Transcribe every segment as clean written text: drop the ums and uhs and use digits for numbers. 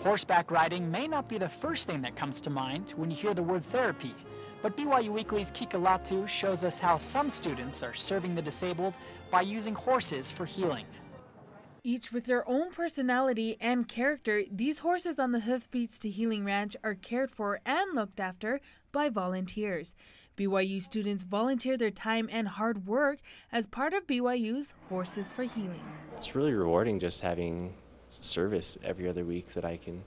Horseback riding may not be the first thing that comes to mind when you hear the word therapy, but BYU Weekly's Kika Latu shows us how some students are serving the disabled by using horses for healing. Each with their own personality and character, these horses on the Hoofbeats to Healing Ranch are cared for and looked after by volunteers. BYU students volunteer their time and hard work as part of BYU's Horses for Healing. It's really rewarding just having service every other week that I can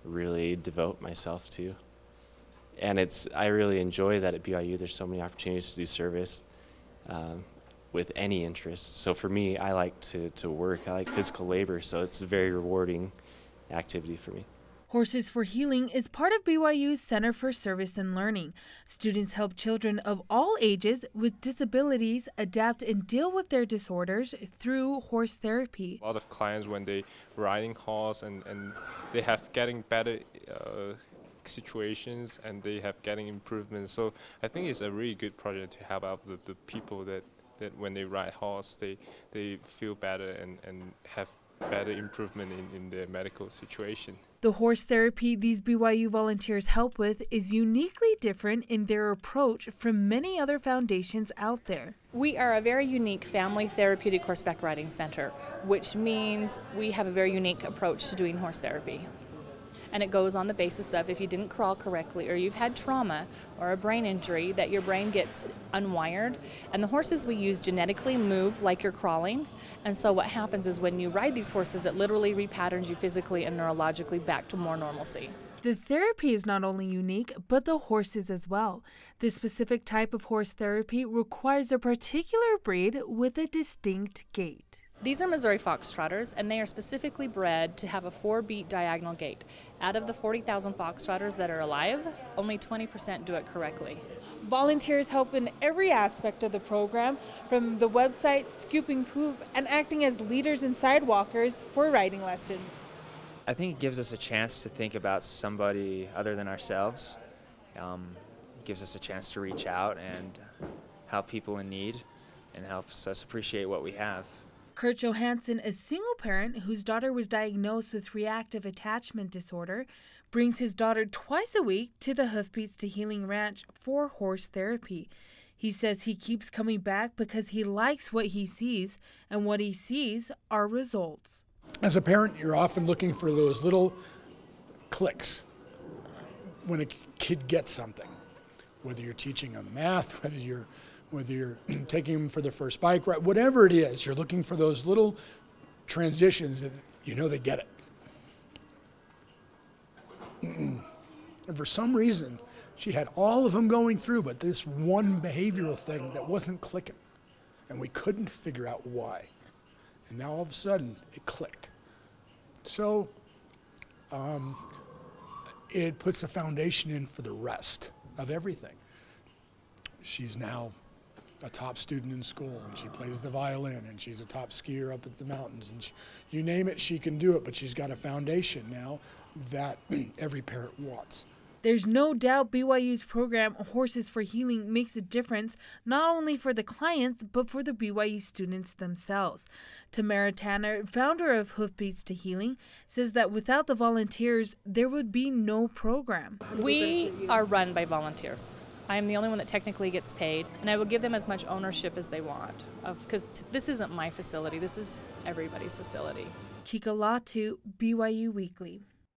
really devote myself to. And I really enjoy that at BYU there's so many opportunities to do service with any interest. So for me, I like to work. I like physical labor, so it's a very rewarding activity for me. Horses for Healing is part of BYU's Center for Service and Learning. Students help children of all ages with disabilities adapt and deal with their disorders through horse therapy. A lot of clients, when they riding horse and they have getting better situations and they have getting improvements. So I think it's a really good project to help out the people that when they ride horse, they feel better and have better improvement in their medical situation. The horse therapy these BYU volunteers help with is uniquely different in their approach from many other foundations out there. We are a very unique family therapeutic horseback riding center, which means we have a very unique approach to doing horse therapy. And it goes on the basis of if you didn't crawl correctly or you've had trauma or a brain injury, that your brain gets unwired. And the horses we use genetically move like you're crawling. And so what happens is when you ride these horses, it literally repatterns you physically and neurologically back to more normalcy. The therapy is not only unique, but the horses as well. This specific type of horse therapy requires a particular breed with a distinct gait. These are Missouri Foxtrotters, and they are specifically bred to have a 4-beat diagonal gait. Out of the 40,000 Foxtrotters that are alive, only 20% do it correctly. Volunteers help in every aspect of the program, from the website, scooping poop, and acting as leaders and sidewalkers for riding lessons. I think it gives us a chance to think about somebody other than ourselves. It gives us a chance to reach out and help people in need and helps us appreciate what we have. Kurt Johansson, a single parent whose daughter was diagnosed with reactive attachment disorder, brings his daughter twice a week to the Hoofbeats to Healing Ranch for horse therapy. He says he keeps coming back because he likes what he sees, and what he sees are results. As a parent, you're often looking for those little clicks when a kid gets something, whether you're teaching them math, whether you're taking them for their first bike ride, whatever it is, you're looking for those little transitions that you know they get it. And for some reason, she had all of them going through, but this one behavioral thing that wasn't clicking. And we couldn't figure out why. And now all of a sudden, it clicked. So it puts a foundation in for the rest of everything. She's now a top student in school, and she plays the violin, and she's a top skier up at the mountains, and you name it, she can do it, but she's got a foundation now that every parent wants. There's no doubt BYU's program, Horses for Healing, makes a difference not only for the clients, but for the BYU students themselves. Tamara Tanner, founder of Hoofbeats to Healing, says that without the volunteers, there would be no program. We are run by volunteers. I am the only one that technically gets paid, and I will give them as much ownership as they want, because this isn't my facility, this is everybody's facility. Kika Latu, BYU Weekly.